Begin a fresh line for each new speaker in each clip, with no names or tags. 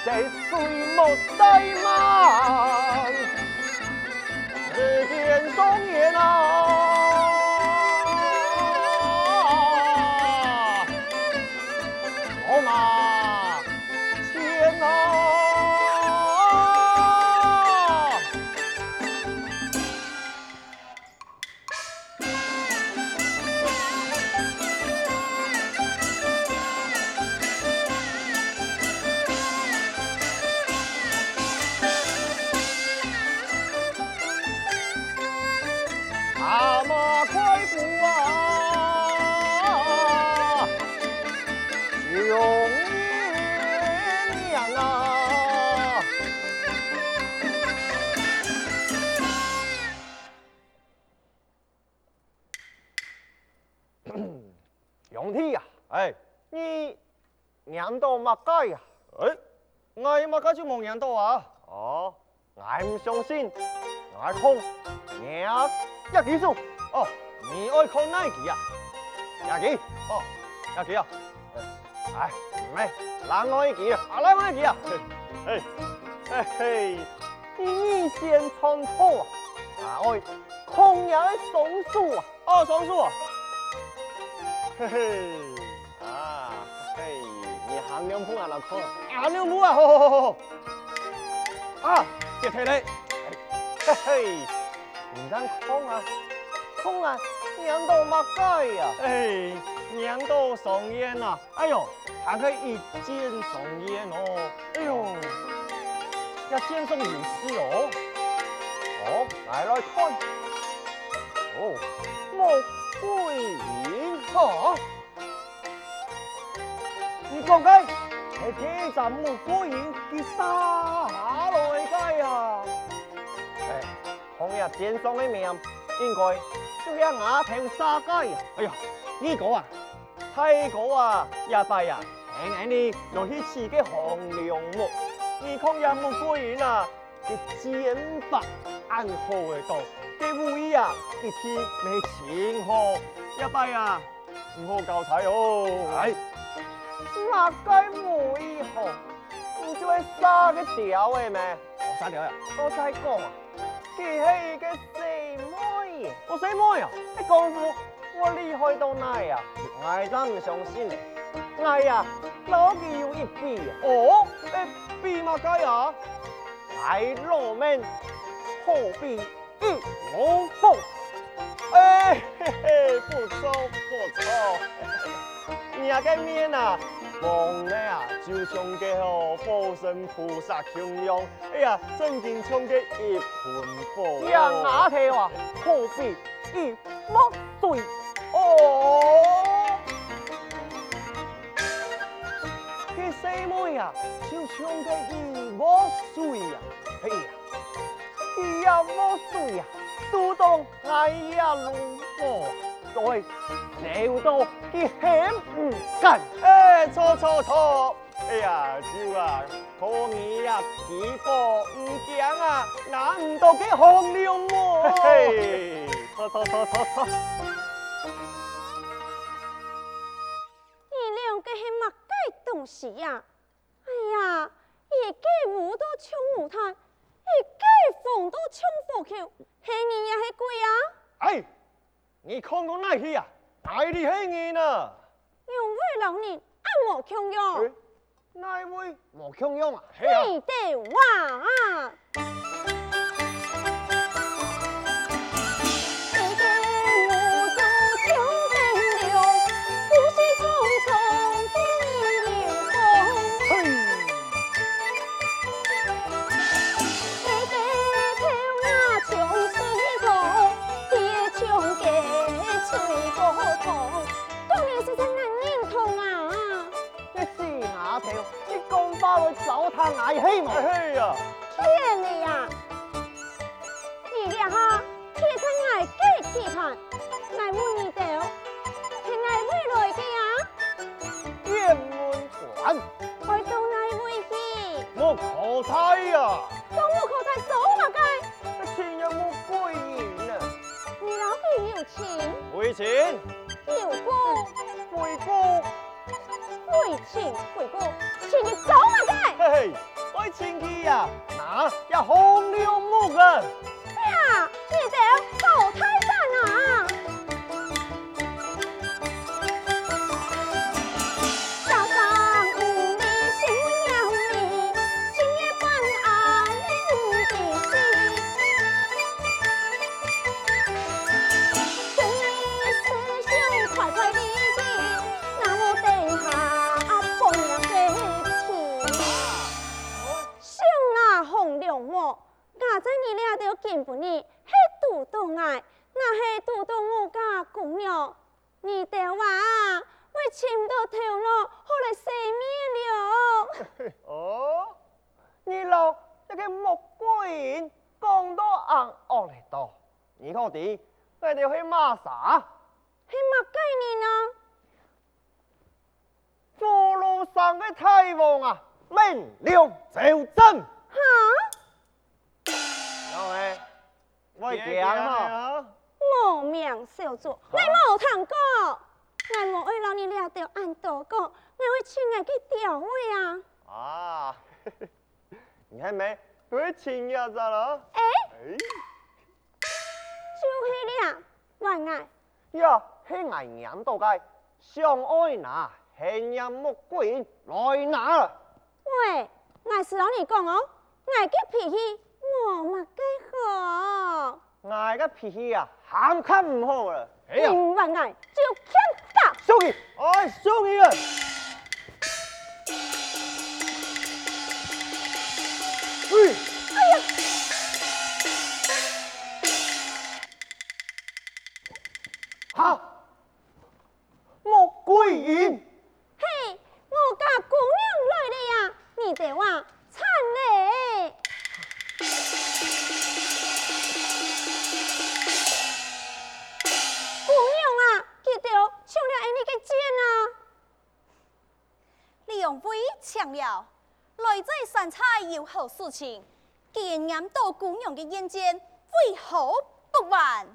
这水墨怠慢，日见双眼啊！我马前啊！阿妈快步啊！永年娘啊！勇弟呀，哎，你娘到乜街呀？哎，我乜街就冇娘到啊？哦，我唔相信，我空娘。一幾數？哦，你愛看哪一期啊？廿幾？哦，廿幾啊？哎，唔係，另外一期啊？啊，另外一期啊？嘿，嘿嘿，你先穿透啊！我愛空也松樹啊！哦，松樹啊！嘿嘿，啊，嘿，你行兩步啊，老哥，行兩步啊，好好好好。啊，接睇你，嘿嘿。唔單空啊，空啊，娘到乜街呀？哎，娘到上煙啊！哎呦，還可以一箭上煙哦！哎呦，一箭上有事哦！哦，來看，哦，穆桂英哈？你講嘅係幾站穆桂英嘅沙下來街啊？紅日箭上的命，應該就像瓦亭沙街啊！哎呀，呢個啊，係個啊，阿伯啊，聽你又去刺激紅娘木，你看人木果園啊，嘅肩白暗號嘅多，嘅會啊，嘅天未前河，阿伯啊，唔好教彩哦。係，乜街會好？唔就係沙嘅條嘅咩？哦，沙條呀？我再講啊。佢係嘅四妹，我四妹啊！你功夫我厲害到哪呀？我真唔相信你，我呀攞佢要一筆啊！哦，筆乜雞啊？係羅命何必一無風？哎嘿嘿，不錯不錯，你阿個面啊！望咧啊，就像個哦保身菩薩形樣，哎呀，真正像個一盤寶。呀，牙條啊，何必一莫對？哦，佢細妹啊，就像個一莫水啊，哎呀，佢呀莫水啊，都當哎呀老婆。對，笑到佢險唔緊，哎，錯，哎呀，就啊，可你啊，幾波唔驚啊，拿唔到嘅紅娘喎，嘿，錯，
你兩個係乜鬼東西呀？哎呀，一個舞都搶舞台，一個風都搶火球，係你也係鬼啊？
哎。你看過哪去啊？哪裏係你呢？
兩位老人阿莫強樣，
哪位莫強樣啊？
你哋話啊！
手探牙希望，嘿呀！
骗你呀！你俩哈貼出挨幾期盼，挨換你哋，係挨會來嘅呀？
天門關，
我到挨會去。
我考差呀！
都冇考差走嘛街？
錢有冇歸現啊？
你老幾有錢？
會錢？
有功？
會功？
會錢會功，錢你走嘛街？
嘿嘿，亲戚呀，那要红了木人。
呀，你得保太山啊！早上屋里新娘里，今夜半安你的心。春里思乡快快地地，那么等下凤娘给听。想啊红娘我。我在你俩都见不你，是独到爱，那是独到我家姑娘。你的话我亲到头了，后来死灭了。
哦，你老一个木鬼人讲到硬恶来多，你看的，我哋去骂啥？
是乜概念呢？
福禄上的太王啊，命令就真。
哈？
然后呢，我讲嘛，
无名小卒，我冇听过，我无为了你俩就按多讲，我会亲爱去调位啊。
啊，你还没会亲呀咋了？
哎，
哎，
就是俩，我爱。
呀，係我娘到街，相愛拿，係人木鬼人來拿啦。
喂，我是让你讲哦，我嘅脾气我乜嘅好，
我嘅脾氣啊，喊卡唔好啦。哎呀，
因為我就欠打。
小姨，哎，小姨啊！喂，
哎呀，
哈，木鬼人。
嘿，我家姑娘來了呀，你哋話慘嘞。姑娘啊，記得搶了你嘅劍啊！
兩位搶了，來這山菜有好事情，既然眼到姑娘嘅眼睛，為何不還？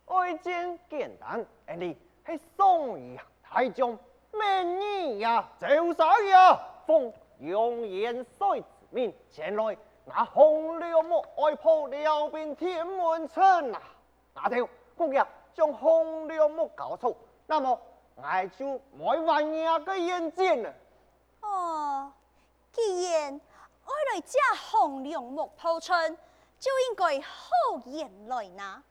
愛見簡單，你係宋義太宗，美女呀，就啥呀？奉永元帥之命前來，那紅了木愛鋪了邊天門村啊！那條公爺將紅了木搞錯，那麼我就沒玩呀個眼睛啊！
哦，既然愛來這紅梁木鋪春，就應該好言來拿。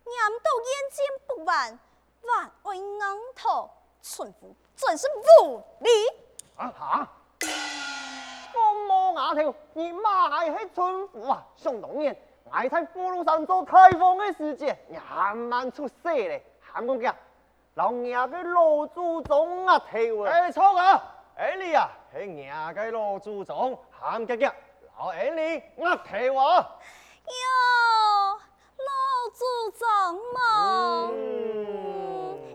眼到眼睛不還，還愛硬頭，村夫真是無理。
啊哈！我摸牙條，你媽係喺村府啊！想當年，我喺福祿山做太房嘅時節，你喊慢出世咧，喊講嘅，老爺嘅老祖宗啊條啊！誒錯啊！你啊，係爺嘅老祖宗，喊嘅，老你呃條啊！
喲，老祖宗嘛，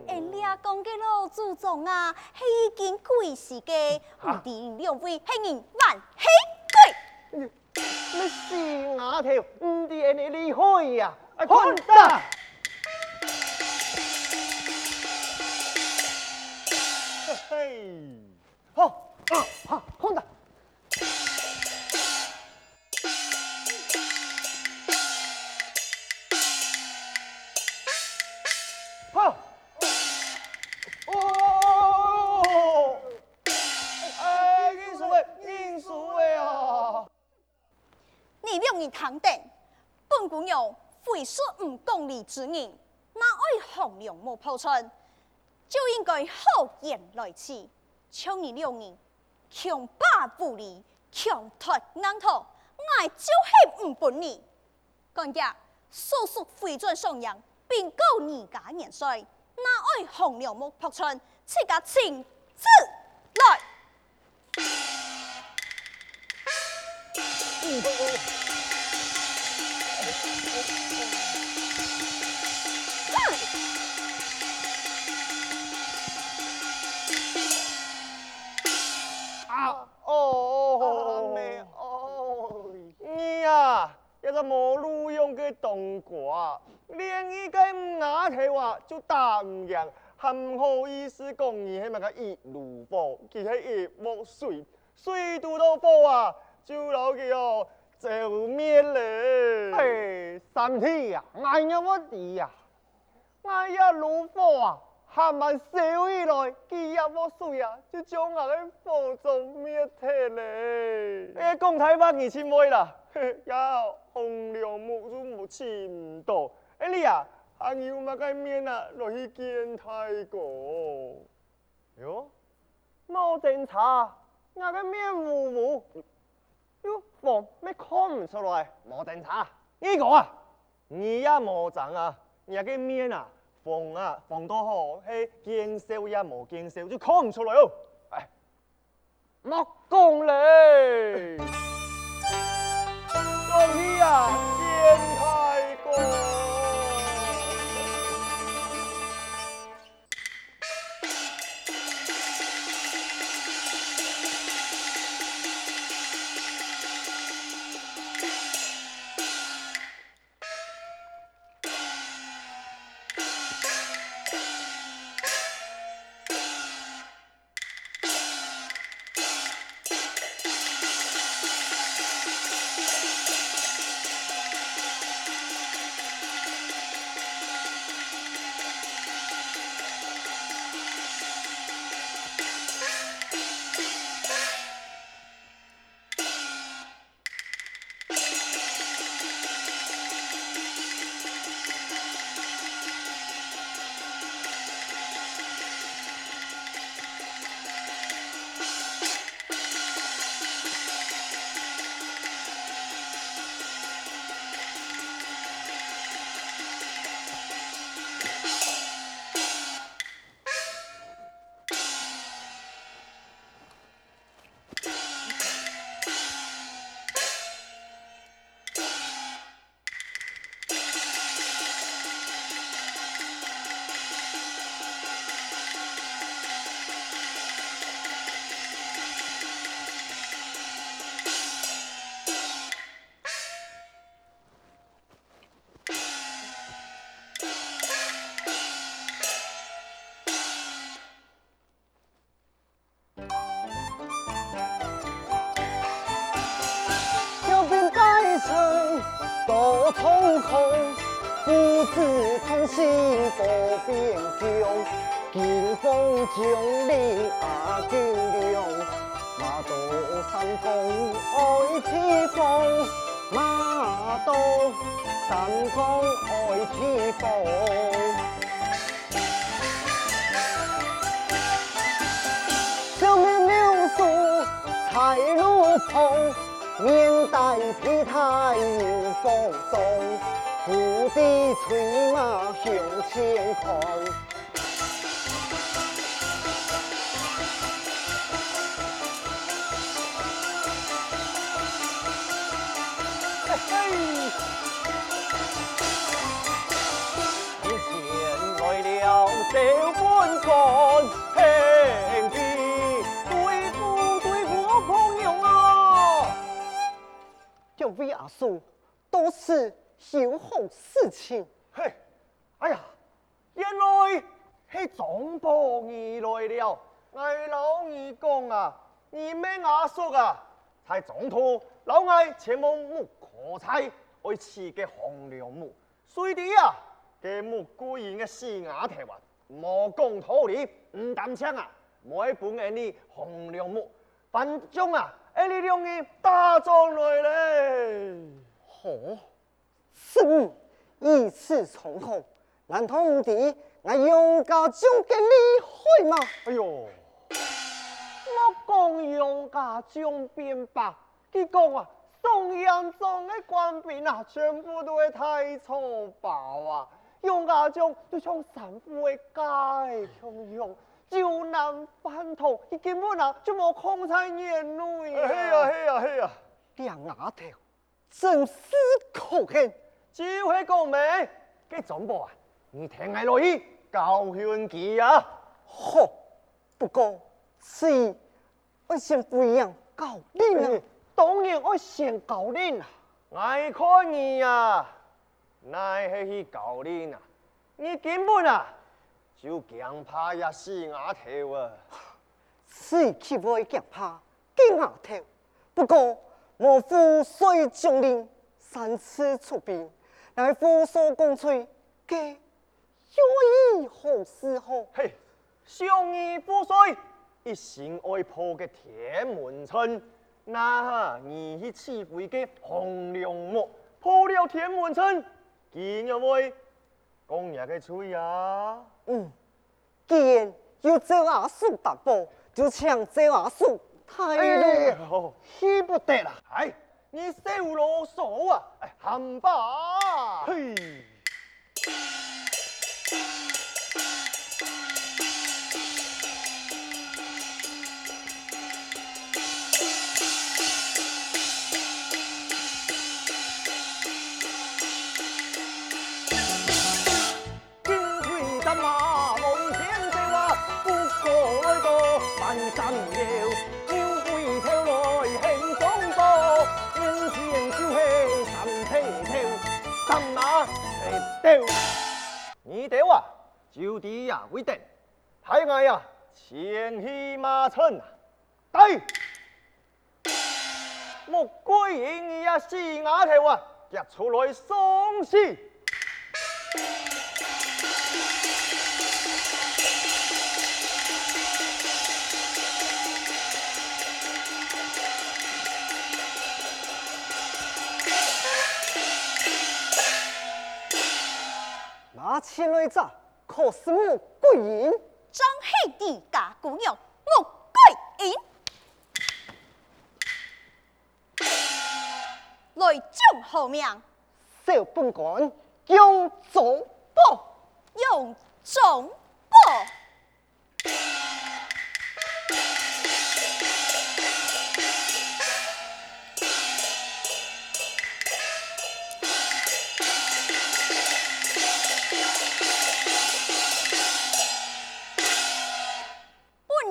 人家講嘅老祖宗啊，係已經過世嘅，唔知兩位係人還係鬼？
你是牙條，唔知你厲害呀！混蛋！嘿，好好，混蛋！好，哦，哎，认输的啊！
你兩人堂定，本姑娘非是唔講理之人，哪愛紅娘冇鋪春，就應該好言來辭，像你兩人強霸無理，強奪硬頭，我就係唔本你。今日叔叔回轉上陽，並告二家元帥，哪愛紅娘冇鋪春，這個親自來。
你呀，一個冇路用嘅冬瓜，連一個唔牙條話就打唔贏，還唔好意思講你係咪個一路貨，其實一木水，水土都貨啊！就老佢哦就面嘞。哎，三弟呀，哎呀我弟呀，哎呀老火啊，还蛮烧起来，佢也冇水啊，就將我嘅火種滅退嘞。哎，講太白二千妹啦，呀紅娘木都冇錢唔到，哎你啊，還要乜嘅面啊，落去見太公。喲，冇偵查，我嘅面糊糊。喲，房咩看唔出來？冇偵查，呢個啊，你也冇賺啊，你嘅面啊，放到好，係見笑也冇見笑，就看唔出來哦。哎，莫講嘞，所以啊，見太公。多匆匆，父子同心多变强。劲风将领阿军良，马到山峰爱起风，马到山峰爱起风。小面柳树彩如蓬。面带披太迎风中，虎地催马向前狂。嘿嘿，从前来了小官干，兄弟对付朋友啊！这位阿叔都是有好事情。嘿，哎呀，原来是总部你来了。我老二讲啊，你咩阿叔啊，才总图老爱前往木可菜爱吃嘅红娘木，所以啊，嘅木固然嘅死丫头啊，莫讲道理，唔担枪啊，每本嘅你红娘木，反正啊。哎，你两个打仗来嘞！好，是一次从后，难道唔知我杨家将给你害吗？哎呦，我讲杨家将变吧，佢讲啊，宋阳庄嘅官兵啊，全部都系太粗暴啊！杨家将就像神父嘅街咁样。就难反头，伊根本啊就无空在眼内啊！嘿呀！两丫头真是可恨，只会讲明，佢总部啊，你听下落去教训佢啊！好，不过是我先不一样教令啊，当然我先教令啊！我看你啊，乃是去教令啊，你根本啊！就强怕也死丫头啊！是岂会强怕惊丫头？不过我父虽将领3次出兵，乃父所共吹，给有意何时何？
嘿，上义不衰，一心爱破个天门阵，那你去欺负一个红娘木，破了天门阵，今日会讲也个吹啊？
既然要这阿叔担保，就请这阿叔太路。
去不得啦！哎，你少啰嗦啊！哎，喊吧！嘿。山腰，腰背跳来輕風波，英前招氣神皮跳，心馬石雕。你雕啊，就地呀會定，睇我呀，前去馬村啊，對，穆桂英呀是牙頭啊，夾出來喪屍。
那前来者可是穆桂英？
张黑地家姑娘穆桂英，来将后命，
小本官用总报。
用总报。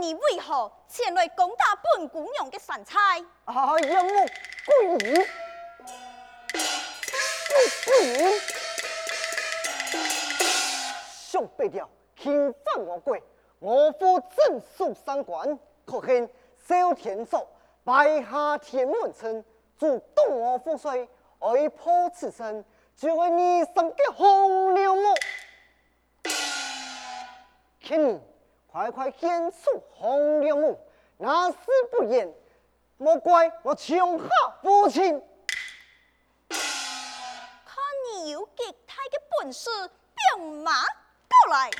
你为何前来攻打本姑娘的山菜？
哎呀，穆桂英，穆桂英，上北条侵犯我国，我府正属三关，可恨小天祖败下天门阵，主动我府水，爱破此身，就为你生个红娘母。请你快快献出红娘母，那死不言，莫怪我穷下无情。
看你有极大的本事，兵马到来。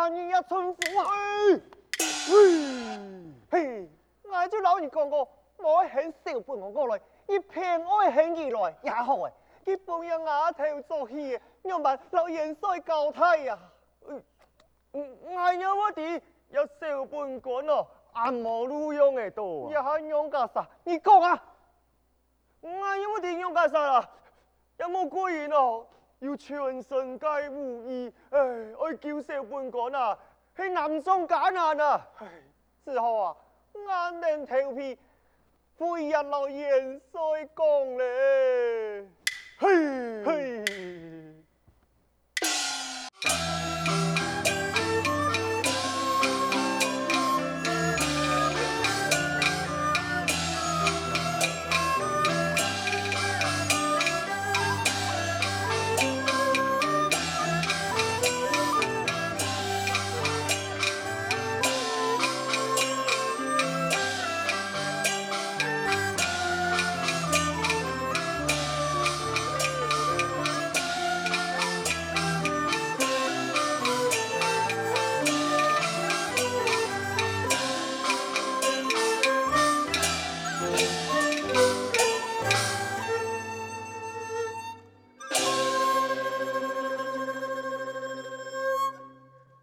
万一春福啊！嘿，我就老你讲过，我很小本我过来，一片爱很起来也好诶。佢本人牙头做戏，又问老元帅交替呀。我有乜啲有小本管哦，按摩路用嘅多，也係用家啥？你讲啊！我有乜啲用家啥啦？有冇果然哦？要全身皆無義，愛叫小本管啊，係難中艱難啊！之後啊，硬定頭皮，每日老元帥講咧。